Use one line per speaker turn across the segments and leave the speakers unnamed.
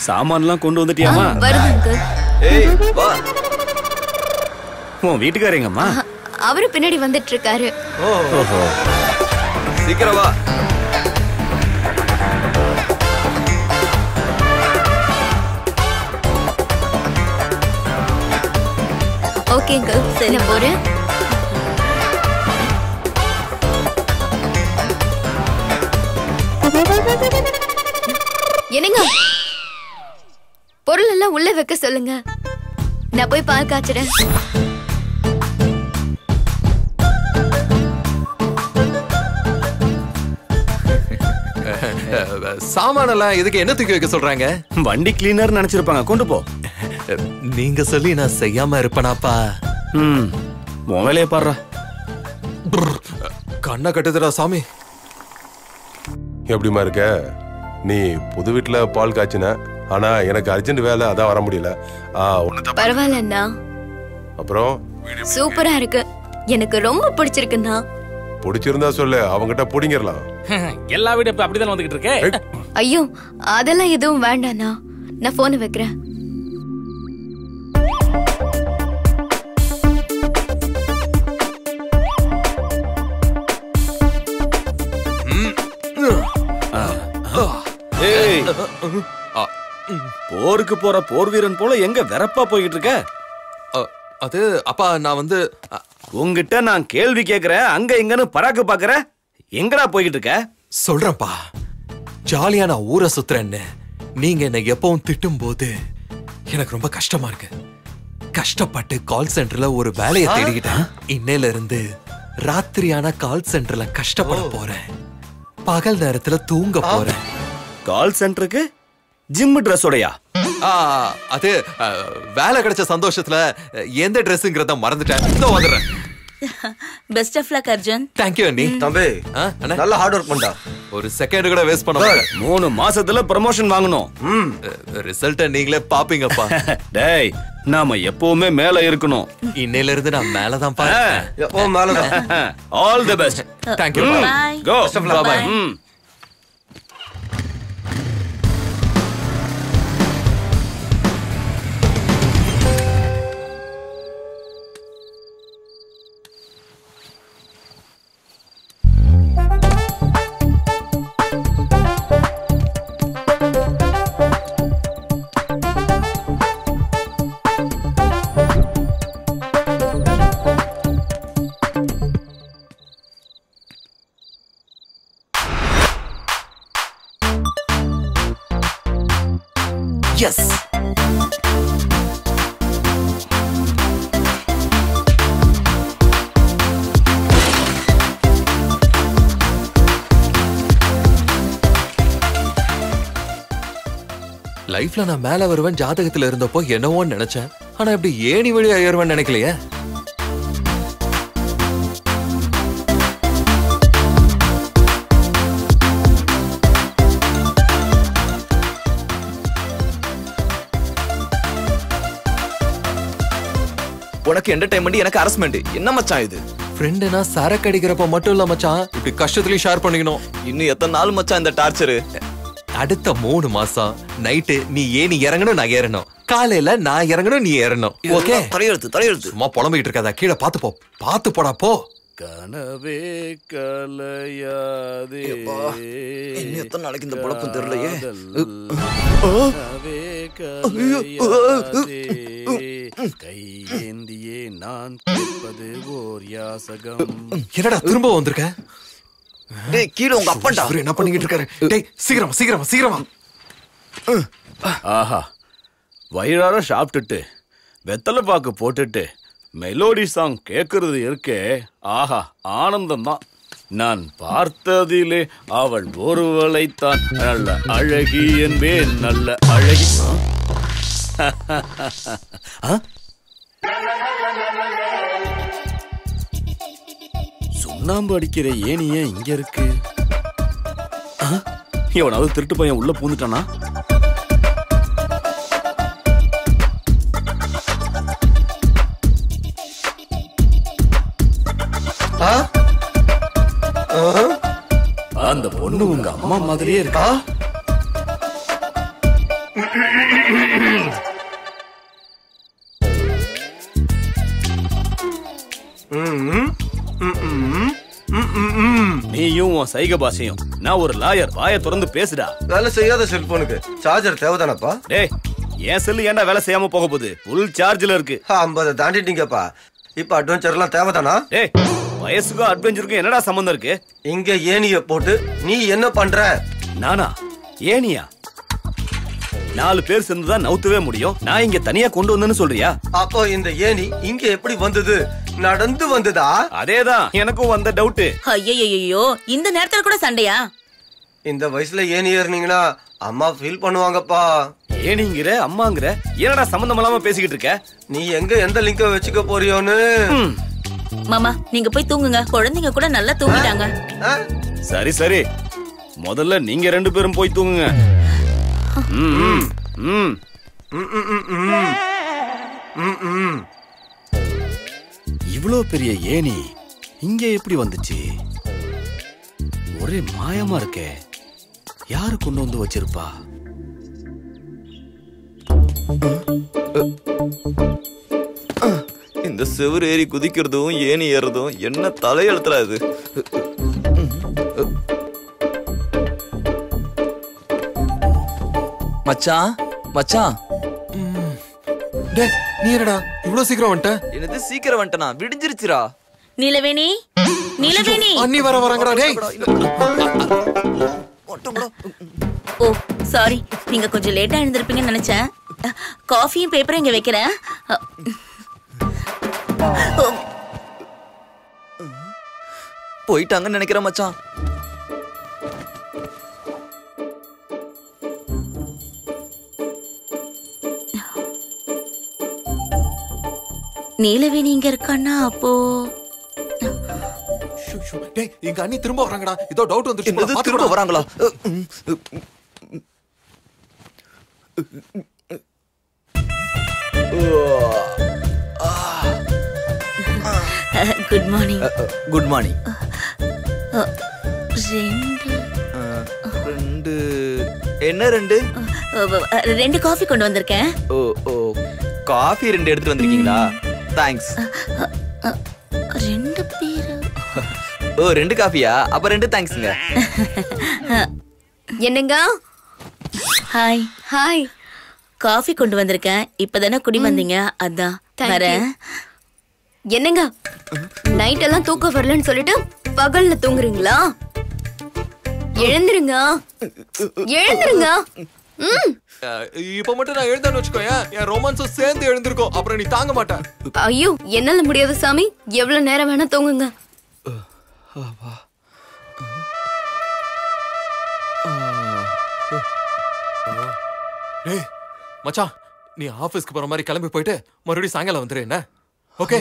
சாமான்லாம் கொண்டு வந்துட்டியாமா?
வருது அங்கிள்.
ஏய் வா.
உன் வீட்டுக்காரங்கம்மா?
அவரு பின்னாடி வந்துட்டு இருக்காரு.
ஓஹோ.
சீக்கிரம் வா.
ஓகே அங்கிள், சரி நான் போறேன். என்னங்க, பொருள் எல்லாம் உள்ள வைக்க சொல்லுங்க. நான் போய் பால் காய்ச்சிறேன்.
சாமானெல்லாம் இதுக்கு என்ன தூக்கி வைக்க சொல்றாங்க?
வண்டி கிளீனர் நினைச்சிருப்பாங்க, கொண்டு போ.
நீங்க சொல்லி நான் செய்யாம இருப்பேனாப்பா?
உன் வேலையை பாடுறா.
கண்ணை கட்டுதுடா சாமி.
எப்படிமா இருக்க? நீ புது வீட்டுல பால் காய்ச்சின, ஆனா எனக்கு அர்ஜென்ட் வேலை, அதான் வர முடியல.
பரவாயில்ல அண்ணா.
அப்புறம்
சூப்பரா இருக்கு, எனக்கு ரொம்ப பிடிச்சிருக்குண்ணா.
பிடிச்சிருந்தா சொல்லு, அவங்கிட்ட புடிங்கிடலாம்.
எல்லா வீடும் இப்ப அப்படிதான் வந்துகிட்டு இருக்கே.
ஐயோ அதெல்லாம் எதுவும் வேண்டாண்ணா, நான் போனை வைக்கிறேன்.
போருக்கு போற போர் வீரன் போல எங்க வெறப்பா போயிட்டு இருக்க?
அது அப்பா, நான் வந்து
உங்ககிட்ட நான் கேள்வி கேக்குறேன், அங்க இங்கன்னு பராக்கு பாக்குற. எங்கடா போயிட்டு இருக்க?
சொல்றேன்ப்பா, ஜாலியா நான் ஊரை சுத்துறேன்னு நீங்க என்ன எப்பவும் திட்டும் போது எனக்கு ரொம்ப கஷ்டமா இருக்கு. கஷ்டப்பட்டு கால் சென்டர்ல ஒரு வேலையை தேடிக்கிட்டேன். இன்னையில இருந்து ராத்திரியான கால் சென்டர்ல கஷ்டப்பட போறேன், பகல் நேரத்துல தூங்க போறேன்.
கால் சென்டருக்கு ஜிம் ட்ரெஸ்ஸோடயா?
அது வேலை கிடைச்ச சந்தோஷத்துல எந்த ட்ரெஸ்ங்கிறத மறந்துட்டேன். இதோ வந்துடுறேன்.
Best of luck Arjun.
Thank you அண்ணி.
தம்பி நல்ல ஹார்ட் ஒர்க் பண்ணா.
ஒரு செகண்ட் கூட வேஸ்ட் பண்ண மாட்டேன்.
3 மாசத்துல ப்ரமோஷன் வாங்கணும்.
ரிசல்ட்ட நீங்களே பாப்பீங்கப்பா.
டேய், நாம எப்பவுமே மேல இருக்கணும்.
இன்னையில இருந்து நான் மேல தான் பாறேன்.
எப்பவும் மேல தான்.
All the best.
Thank you.
Bye.
Go.
Bye. Yes. லைஃப்ல நான் மேல வருவேன் ஜாதகத்துல இருந்தப்போ என்னவோன்னு நினைச்சேன். ஆனா இப்படி ஏணி வழி ஏறுவேன்னு நினைக்கலையே.
உனக்கு என்டர்டைன்மெண்ட், எனக்கு அரஸ்மெண்ட். என்ன மச்சான் இது?
ஃப்ரெண்டுனா சரக்கு அடிக்கிறப்ப மட்டும் இல்ல மச்சான், இப்படி கஷ்டத்துலயும் ஷேர் பண்ணிக்கணும்.
இன்னும் எத்தனை நாள் மச்சான் இந்த டார்ச்சரு?
அடுத்த 3 மாசம் நைட்டு நீ இறங்கணும், நான் ஏறணும். காலையில நான் இறங்கணும், நீ ஏறணும். ஓகே?
தலையெழுத்து.
சும்மா புலம்பிட்டு இருக்காத, கீழே பாத்து போ. பாத்து போடா போ.
கனவே கலையாதே.
இன்னும் எத்தனை நாளைக்கு இந்த பொழப்பும் தெரியலையே.
கையேந்தியே நான் கேட்பது ஓர் யாசகம்.
என்னடா திரும்ப வந்திருக்க?
டேய், கீழே உங்க அப்பன்டா.
என்ன பண்ணிக்கிட்டு இருக்காரு? டேய், சீக்கிரமா.
ஆஹா, வயிறார சாப்பிட்டுட்டு வெத்தலை பாக்கு போட்டுட்டு மெலோடி சாங் கேட்கறது இருக்கே, ஆஹா ஆனந்தம் தான். நான் பார்த்ததிலே அவள் ஒருவளைத்தான் நல்ல அழகி என்பேன், நல்ல அழகி. சுண்ணாம்பு அடிக்கிற ஏனியே இங்க இருக்கு. எவனாவது திருட்டு பையன் உள்ள பூந்துட்டானா? அந்த பொண்ணு உங்க அம்மா மாதிரியே இருக்கா? நீயும் உன் சைக பாஷையும். நான் ஒரு லாயர், வாயை திறந்து பேசுடா.
வேலை செய்யாத செல்போனுக்கு சார்ஜர் தேவைதானப்பா?
டேய், என் செல்லு ஏன்டா வேலை செய்யாம போக போகுது? ஃபுல் சார்ஜ்ல இருக்கு.
50 தாண்டிட்டீங்கப்பா. இப்ப அட்வென்ச்சர்லாம் தேவைதானா?
டேய், வயசுக்கும் அட்வென்ச்சருக்கும் என்னடா சம்பந்தம் இருக்கு?
இங்க ஏணிய போட்டு நீ என்ன பண்ற?
நானா? ஏனியா? 4 பேர் சேர்ந்துதான் நவுத்தவே முடியும். நான் இங்க தனியா கொண்டு வந்தேன்னு சொல்றியா?
அப்போ இந்த ஏணி இங்க எப்படி வந்தது? நடந்து வந்ததா?
அதேதான் எனக்கும் வந்த டவுட்.
ஐயோ, இந்த நேரத்துல கூட சண்டையா?
இந்த வயசுல ஏணி ஏறினீங்கன்னா அம்மா ஃபீல் பண்ணுவாங்கப்பா.
ஏனிங்கிற அம்மாங்கிற என்னடா சம்பந்தம் இல்லாம பேசிக்கிட்டு இருக்க?
நீ எங்க எந்த லிங்க வச்சுக்க போறியோன்னு.
மாமா, நீங்க போய் தூங்குங்க. குழந்தைங்க கூட நல்லா தூங்கிட்டாங்க.
சரி சரி, முதல்ல நீங்க 2 பேரும் போய் தூங்குங்க. இவ்ளோ பெரிய ஏணி இங்க எப்படி வந்துச்சு? ஒரே மாயமா இருக்கே. யாரு கொண்டு வந்து வச்சிருப்பா?
இந்த செவுரு ஏறி குதிக்கிறதும் ஏணி ஏறதும் என்ன தலையெழுத்துல அது? மச்சான் மச்சான்,
டேய் நீ என்னடா இவ்வளவு சீக்கிரம் வந்துட்ட?
என்னது சீக்கிரம் வந்துட்டனா? விடிஞ்சிருச்சுடா.
நீலவேணி, நீலவேணி.
அண்ணி வராங்கடா. டேய்
ஓ சாரி, நீங்க கொஞ்சம் லேட்டா எழுந்திருப்பீங்கன்னு நினைச்சேன். காஃபியும் பேப்பரும் இங்க வைக்கிறேன்.
போயிட்டாங்கன்னு நினைக்கிறேன் மச்சான்.
நீலவேணி இங்க இருக்கான்னா அப்போ
டேய் எங்க அண்ணி திரும்ப வராங்கடா. ஏதோ டவுட் வந்துருச்சு.
திரும்ப வராங்களா?
Good morning.
Good morning.
2
என்ன 2?
2 காஃபி கொண்டு வந்திருக்கேன்.
ஓ ஓ, காஃபி 2 எடுத்துட்டு வந்திருக்கீங்களா? தேங்க்ஸ்.
2 பேரு.
ஓ 2 காஃபியா? அப்ப 2 தேங்க்ஸ்ங்க.
என்னங்க?
ஹாய்.
ஹாய்.
காஃபி கொண்டு வந்திருக்கேன். இப்பதானே குடி வந்தீங்க, அதான் வரேன்.
என்னங்க நைட் எல்லாம் தூக்கம் வரலன்னு சொல்லிட்டு பகல்ல தூங்குறீங்களா? எழுந்துருங்க, எழுந்துருங்க.
இப்ப மட்டும் நான் எழுதான்னு வச்சுக்கோயா, என் ரொமான்ஸும் சேர்ந்து எழுந்திருக்கோம். அப்புறம் நீ தாங்க மாட்டேன்.
ஐயோ என்னால முடியாது சாமி. எவ்வளவு நேரம் வேணா தூங்குங்க.
டேய் மச்சான், நீ ஆபீஸ்க்கு போற மாதிரி கிளம்பி போயிட்டு மறுபடியும் சாயங்காலம் வந்துரு. என்ன? ஓகே.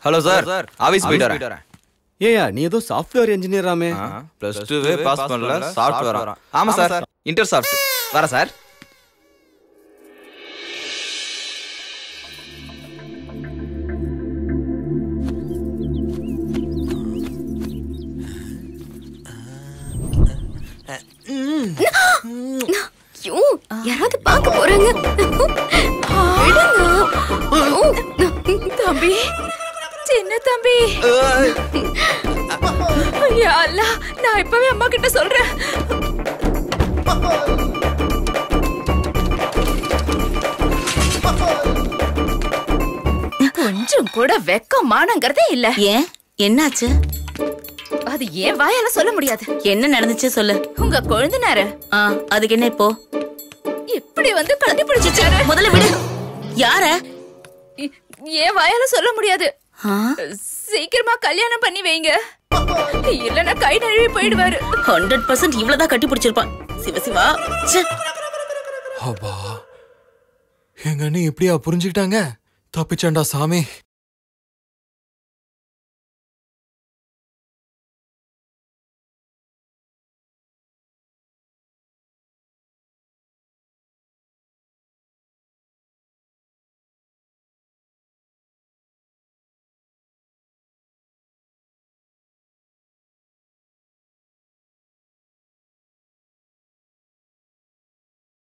ஹலோ சார், ஆபீஸ் போயிட்டு வரேன்.
ஏயா நீ ஏதோ சாஃப்ட்வேர் இன்ஜினியராமே?
+2 பாஸ் பண்ணல, சாஃப்ட்வேர். ஆமா சார், இன்டர் சாஃப்ட். வர சார்.
யாராவது பார்க்க போறாங்க.
தம்பி, சின்ன தம்பி. யா அல்லாஹ், நான் இப்பவே அம்மா கிட்ட சொல்றேன். கொஞ்சம் கூட வெக்கம் மானங்கிறதே இல்ல.
ஏன், என்னாச்சு?
அது ஏன் வாயால சொல்ல முடியாது.
என்ன நடந்துச்சு சொல்லு.
உங்க கொழுந்தனாரு
அதுக்கு என்ன இப்போ?
எப்படி வந்து கட்டி பிடிச்சிச்சாரு?
முதல்ல விடு. யார?
ஏன் வாயால சொல்ல முடியாது. சீக்கிரமா கல்யாணம் பண்ணி வைங்க, இல்லன்னா கை நழுவி போயிடுவாரு.
100% இவ்வளவுதான் கட்டி பிடிச்சிருப்பான். சிவசிவா.
அப்பா, எங்க அண்ணி எப்படியா புரிஞ்சுக்கிட்டாங்க? தப்பிச்சேன்டா சாமி.